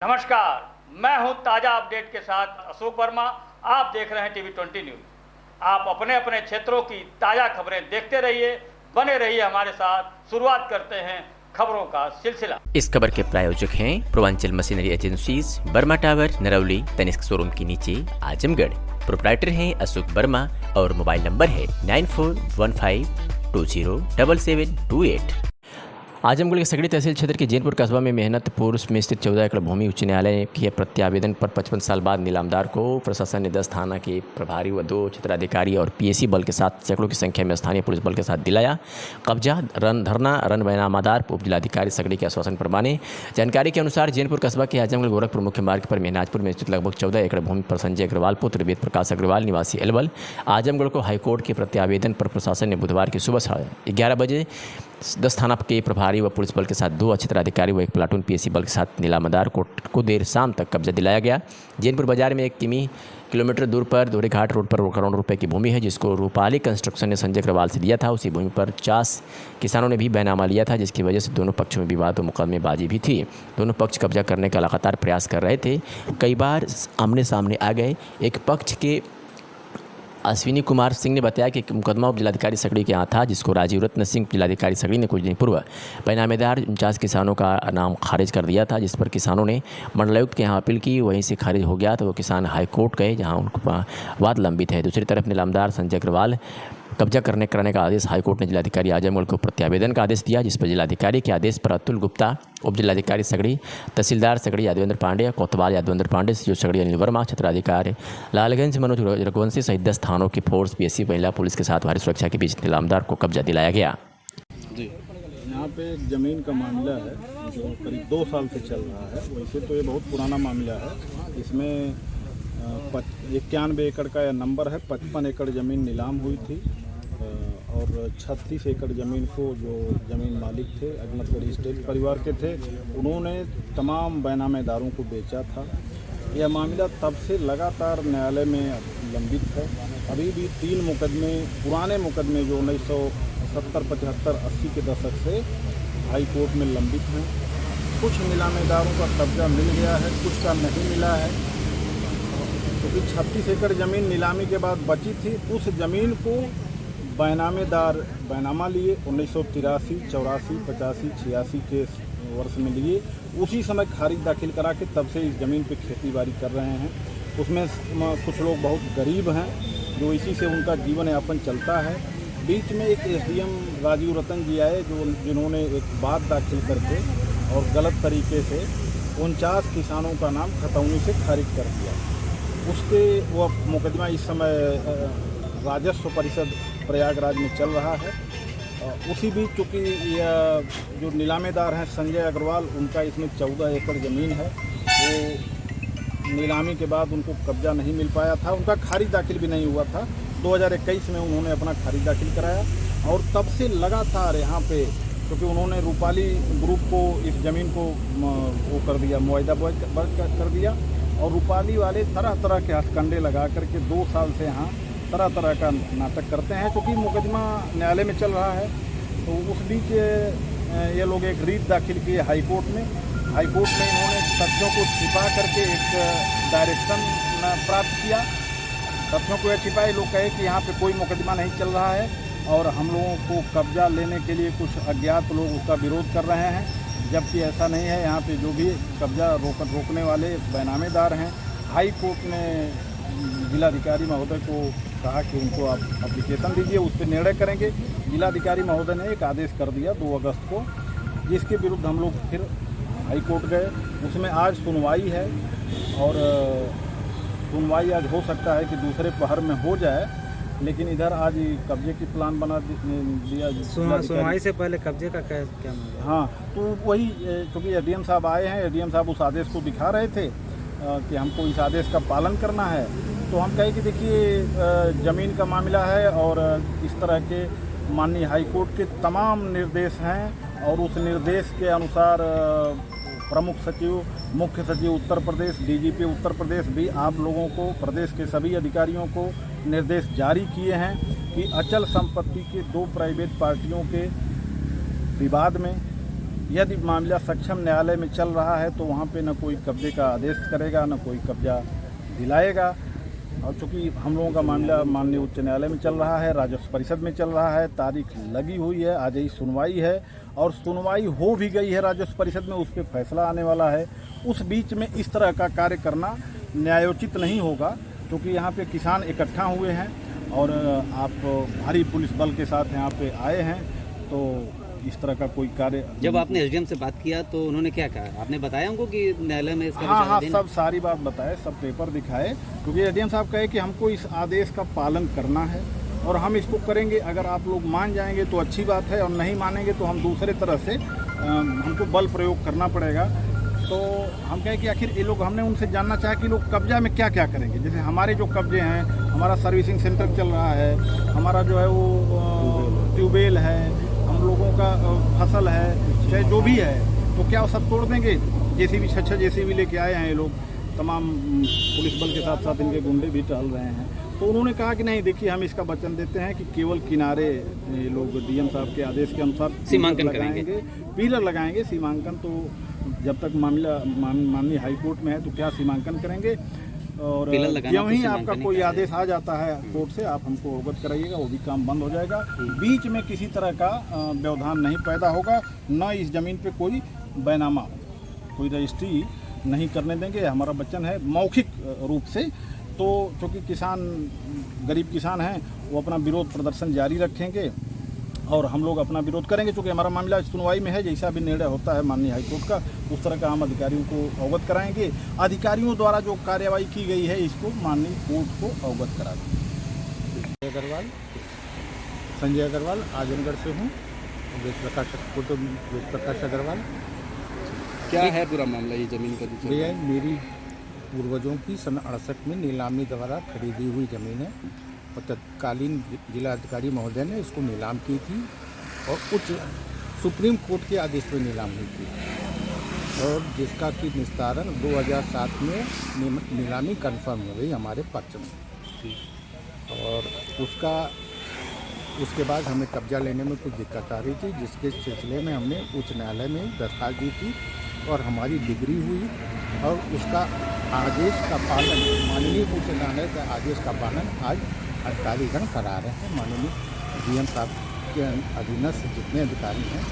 नमस्कार, मैं हूं ताज़ा अपडेट के साथ अशोक वर्मा। आप देख रहे हैं टीवी 20 न्यूज़। आप अपने अपने क्षेत्रों की ताज़ा खबरें देखते रहिए, बने रहिए हमारे साथ। शुरुआत करते हैं खबरों का सिलसिला। इस खबर के प्रायोजक हैं Purvanchal machinery agencies, Verma tower, Narauli, Tanishq showroom के नीचे, आजमगढ़। प्रोप्राइटर हैं अशोक वर्मा और मोबाइल नंबर है 9415207728। आजमगढ़ के सगड़ी तहसील क्षेत्र के जैनपुर कस्बा में मेहनतपुर में स्थित 14 एकड़ भूमि उच्च न्यायालय के प्रत्यावेदन पर 55 साल बाद नीलामदार को प्रशासन ने 10 थाना के प्रभारी व 2 क्षेत्राधिकारी और पीएसी बल के साथ सैकड़ों की संख्या में स्थानीय पुलिस बल के साथ दिलाया। कब्जा धरना बैनामादार उप जिलाधिकारी सगड़ी के आश्वासन पर माने। जानकारी के अनुसार जैनपुर कस्बा के आजमगढ़ गोरखपुर मुख्य मार्ग पर मेहनाजपुर में स्थित लगभग 14 एकड़ भूमि पर संजय अग्रवाल पुत्र वेद प्रकाश अग्रवाल निवासी अलवल आजमगढ़ को हाईकोर्ट के प्रत्यावेदन पर प्रशासन ने बुधवार की सुबह 11 बजे 10 थाना के प्रभारी व पुलिस बल के साथ 2 क्षेत्राधिकारी व 1 प्लाटून पीएसी बल के साथ नीलामदार को देर शाम तक कब्जा दिलाया गया। जैनपुर बाजार में 1 किलोमीटर दूर पर दोहरे घाट रोड पर करोड़ों रुपए की भूमि है, जिसको रूपाली कंस्ट्रक्शन ने संजय अग्रवाल से लिया था। उसी भूमि पर 50 किसानों ने भी बैनामा लिया था, जिसकी वजह से दोनों पक्षों में विवाद व मुकदमेबाजी भी थी। दोनों पक्ष कब्जा करने का लगातार प्रयास कर रहे थे। कई बार आमने सामने आ गए। एक पक्ष के अश्विनी कुमार सिंह ने बताया कि मुकदमा उप जिलाधिकारी सगड़ी के यहाँ था, जिसको राजीव रत्न सिंह जिलाधिकारी सगड़ी ने कुछ दिन पूर्व बैनामेदार 49 किसानों का नाम खारिज कर दिया था, जिस पर किसानों ने मंडलायुक्त के यहाँ अपील की। वहीं से खारिज हो गया तो वो किसान हाईकोर्ट गए, जहाँ उनको वाद लंबित है। दूसरी तरफ नीलामदार संजय अग्रवाल कब्जा कराने का आदेश हाईकोर्ट ने जिलाधिकारी आजमगढ़ को प्रत्यावेदन का आदेश दिया, जिस पर जिलाधिकारी के आदेश पर अतुल गुप्ता, उप जिलाधिकारी सगड़ी, तहसीलदार सगड़ी यादवेंद्र पांडे, कोतवाल यादवेंद्र पांडे, जो सगड़ी अनिल वर्मा, क्षेत्राधिकारी लालगंज मनोज रघुवंशी सहित 10 थानों की फोर्स, पीएसी, महिला पुलिस के साथ भारी सुरक्षा के बीच नीलामदार को कब्जा दिलाया गया। जी, यहाँ पे एक ज़मीन का मामला है जो करीब 2 साल से चल रहा है। वैसे तो ये बहुत पुराना मामला है। इसमें 91 एकड़ का यह नंबर है। 55 एकड़ ज़मीन नीलाम हुई थी और 36 एकड़ ज़मीन को जो ज़मीन मालिक थे अजमतगढ़ी स्टेट परिवार के थे, उन्होंने तमाम बैनामेदारों को बेचा था। यह मामला तब से लगातार न्यायालय में लंबित है। अभी भी 3 मुकदमे, पुराने मुकदमे जो 1970, 75, 80 के दशक से हाई कोर्ट में लंबित हैं। कुछ नीलामेदारों का कब्जा मिल गया है, कुछ का नहीं मिला है। क्योंकि 36 एकड़ ज़मीन नीलामी के बाद बची थी, उस ज़मीन को बैनामेदार बैनामा लिए 1983, 84, 85, 86 के वर्ष में लिए। उसी समय खारिज दाखिल करा के तब से इस ज़मीन पे खेती बाड़ी कर रहे हैं। उसमें कुछ लोग बहुत गरीब हैं जो इसी से उनका जीवन यापन चलता है। बीच में एक एसडीएम राजीव रतन जी आए जिन्होंने एक बात दाखिल करके और गलत तरीके से 49 किसानों का नाम खतौनी से खारिज कर दिया। उसके वो मुकदमा इस समय राजस्व परिषद प्रयागराज में चल रहा है। उसी बीच चूँकि जो नीलामेदार हैं संजय अग्रवाल, उनका इसमें 14 एकड़ ज़मीन है। वो नीलामी के बाद उनको कब्जा नहीं मिल पाया था, उनका खारिज दाखिल भी नहीं हुआ था। 2021 में उन्होंने अपना खारिज दाखिल कराया और तब से लगातार यहाँ पे, क्योंकि उन्होंने रूपाली ग्रुप को इस ज़मीन को वो कर दिया, मुआयदा कर दिया और रूपाली वाले तरह तरह के हथकंडे लगा करके 2 साल से यहाँ तरह तरह का नाटक करते हैं। क्योंकि मुकदमा न्यायालय में चल रहा है तो उस बीच ये लोग एक रीट दाखिल किए हाईकोर्ट में। हाईकोर्ट में इन्होंने तथ्यों को छिपा करके एक डायरेक्शन प्राप्त किया। तथ्यों को यह छिपाए, लोग कहे कि यहाँ पे कोई मुकदमा नहीं चल रहा है और हम लोगों को कब्जा लेने के लिए कुछ अज्ञात लोग उसका विरोध कर रहे हैं, जबकि ऐसा नहीं है। यहाँ पे जो भी कब्जा रोकने वाले बैनामेदार हैं, हाई कोर्ट ने जिलाधिकारी महोदय को कहा कि उनको आप एप्लीकेशन दीजिए, उस पर निर्णय करेंगे। जिलाधिकारी महोदय ने एक आदेश कर दिया 2 अगस्त को, जिसके विरुद्ध हम लोग फिर हाई कोर्ट गए। उसमें आज सुनवाई है और सुनवाई आज हो सकता है कि दूसरे पहर में हो जाए, लेकिन इधर आज कब्जे की प्लान बना दिया। सुनवाई से पहले कब्जे का क्या मामला? हाँ, तो वही, क्योंकि एडीएम साहब आए हैं, एडीएम साहब उस आदेश को दिखा रहे थे कि हमको इस आदेश का पालन करना है। तो हम कहे कि देखिए ज़मीन का मामला है और इस तरह के माननीय हाईकोर्ट के तमाम निर्देश हैं और उस निर्देश के अनुसार प्रमुख सचिव, मुख्य सचिव उत्तर प्रदेश, डीजीपी उत्तर प्रदेश भी आप लोगों को, प्रदेश के सभी अधिकारियों को निर्देश जारी किए हैं कि अचल संपत्ति के 2 प्राइवेट पार्टियों के विवाद में यदि मामला सक्षम न्यायालय में चल रहा है तो वहाँ पे न कोई कब्जे का आदेश करेगा, न कोई कब्जा दिलाएगा। और चूँकि हम लोगों का मामला माननीय उच्च न्यायालय में चल रहा है, राजस्व परिषद में चल रहा है, तारीख लगी हुई है, आज ही सुनवाई है और सुनवाई हो भी गई है राजस्व परिषद में, उस पर फैसला आने वाला है। उस बीच में इस तरह का कार्य करना न्यायोचित नहीं होगा, क्योंकि यहाँ पे किसान इकट्ठा हुए हैं और आप भारी पुलिस बल के साथ यहाँ पे आए हैं, तो इस तरह का कोई कार्य। जब आपने एसडीएम से बात किया तो उन्होंने क्या कहा? आपने बताया उनको कि न्यायालय में इसका हाँ, सब सारी बात बताए, सब पेपर दिखाए, क्योंकि एसडीएम साहब कहे कि हमको इस आदेश का पालन करना है और हम इसको करेंगे। अगर आप लोग मान जाएंगे तो अच्छी बात है और नहीं मानेंगे तो हम दूसरे तरह से हमको बल प्रयोग करना पड़ेगा। तो हम कहें कि आखिर ये लोग, हमने उनसे जानना चाहा कि लोग कब्जा में क्या क्या करेंगे। जैसे हमारे जो कब्जे हैं, हमारा सर्विसिंग सेंटर चल रहा है, हमारा जो है वो ट्यूबवेल है, हम लोगों का फसल है, चाहे जो भी है, तो क्या वो सब तोड़ देंगे? जेसीबी 6 जेसीबी लेके आए हैं ये लोग, तमाम पुलिस बल के साथ साथ इनके गुंडे भी टहल रहे हैं। तो उन्होंने कहा कि नहीं, देखिए हम इसका वचन देते हैं कि केवल किनारे ये लोग डीएम साहब के आदेश के अनुसार सीमांकन लगाएंगे, पिलर लगाएंगे। सीमांकन तो जब तक मामला माननीय हाई कोर्ट में है तो क्या सीमांकन करेंगे, और क्यों ही आपका कोई आदेश आ जाता है कोर्ट से, आप हमको अवगत कराइएगा, वो भी काम बंद हो जाएगा। बीच में किसी तरह का व्यवधान नहीं पैदा होगा, न इस ज़मीन पे कोई बैनामा हो, कोई रजिस्ट्री नहीं करने देंगे, हमारा वचन है मौखिक रूप से। तो चूँकि किसान गरीब किसान हैं, वो अपना विरोध प्रदर्शन जारी रखेंगे और हम लोग अपना विरोध करेंगे। चूँकि हमारा मामला सुनवाई में है, जैसा भी निर्णय होता है माननीय हाईकोर्ट का, उस तरह का हम अधिकारियों को अवगत कराएंगे। अधिकारियों द्वारा जो कार्यवाही की गई है इसको माननीय कोर्ट को अवगत करा देंगे। संजय अग्रवाल आजमगढ़ से हूँ, वेद प्रकाश अग्रवाल। क्या है पूरा मामला ये जमीन का? ये मेरी पूर्वजों की सन 68 में नीलामी द्वारा खरीदी हुई ज़मीन है और तत्कालीन जिला अधिकारी महोदय ने इसको नीलाम की थी और सुप्रीम कोर्ट के आदेश पर नीलाम हुई थी, और जिसका कि निस्तारण 2007 में नीलामी कंफर्म हो गई हमारे पक्ष में। और उसके बाद हमें कब्जा लेने में कुछ दिक्कत आ रही थी, जिसके सिलसिले में हमने उच्च न्यायालय में दरख्वास्त दी थी और हमारी डिग्री हुई और उसका आदेश का पालन, माननीय उच्च न्यायालय के आदेश का पालन आज अधिकारीगण करा रहे हैं। माननीय डीएम साहब के अधीनस्थ जितने अधिकारी हैं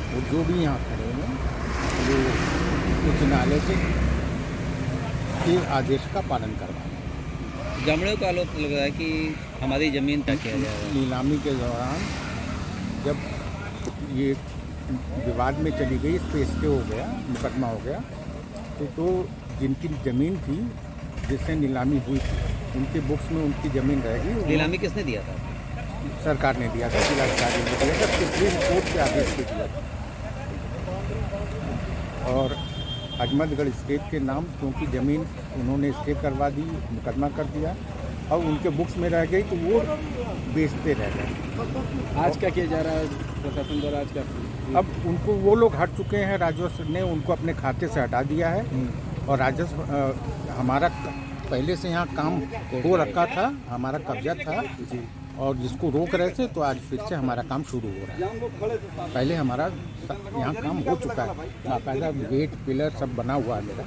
वो जो भी यहाँ खड़े हैं, वो उच्च न्यायालय के आदेश का पालन करवा रहे हैं। ग्रामीणों का आरोप लग रहा है कि हमारी ज़मीन तक किया जाएगा। नीलामी के दौरान जब ये विवाद में चली गई, इस पे स्टे हो गया, मुकदमा हो गया, तो जिनकी ज़मीन थी जिससे नीलामी हुई थी उनके बुक्स में उनकी ज़मीन रहेगी। नीलामी किसने दिया था? सरकार ने दिया था, जिलाधिकारी ने दिया था, सुप्रीम कोर्ट के आदेश से दिया था। और अहमदगढ़ स्टेट के नाम क्योंकि ज़मीन उन्होंने स्टे करवा दी, मुकदमा कर दिया और उनके बुक्स में रह गई, तो वो बेचते रह गए। आज क्या किया जा रहा है प्रशासन द्वारा? आज क्या अब उनको, वो लोग हट चुके हैं, राजस्व ने उनको अपने खाते से हटा दिया है और राजस्व हमारा पहले से यहाँ काम हो रखा था, हमारा कब्जा था और जिसको रोक रहे थे, तो आज फिर से हमारा काम शुरू हो रहा है। पहले हमारा यहाँ काम हो चुका है, बाकायदा गेट पिलर सब बना हुआ है मेरा।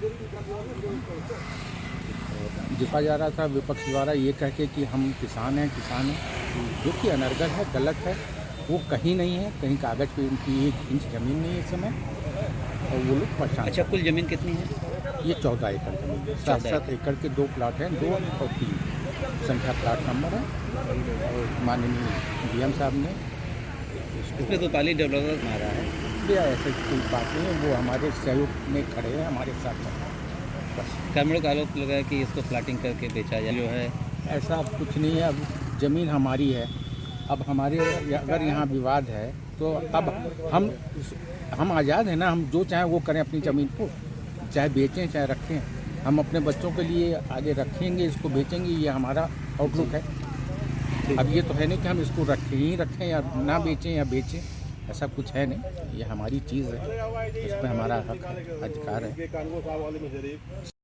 दिखा जा रहा था विपक्ष द्वारा ये कह के कि हम किसान हैं, जो कि अनर्गल है, गलत है। वो कहीं नहीं है, कहीं कागज़ पे उनकी 1 इंच ज़मीन नहीं है इस समय और वो लोग परेशान। अच्छा, कुल ज़मीन कितनी है? ये 14 एकड़ ज़मीन, 7-7 एकड़ के 2 प्लाट हैं, 2 और 3 संख्या प्लाट नंबर है। और माननीय डीएम साहब ने इसमें तो पाली डेवलपर मारा है। दिया, ऐसे कोई बात नहीं है, वो हमारे सहयोग में खड़े हैं, हमारे साथ बस। ग्रामीणों का आरोप लगा है कि इसको प्लाटिंग करके बेचा जाए, जो है ऐसा कुछ नहीं है। अब ज़मीन हमारी है, अब हमारे अगर यहाँ विवाद है तो अब हम आज़ाद हैं ना, हम जो चाहें वो करें अपनी ज़मीन को, चाहे बेचें चाहे रखें। हम अपने बच्चों के लिए आगे रखेंगे, इसको बेचेंगे, ये हमारा आउटलुक है। अब ये तो है नहीं कि हम इसको रखें या ना बेचें या बेचें, ऐसा कुछ है नहीं। ये हमारी चीज़ है, इस पर हमारा हक है, अधिकार है।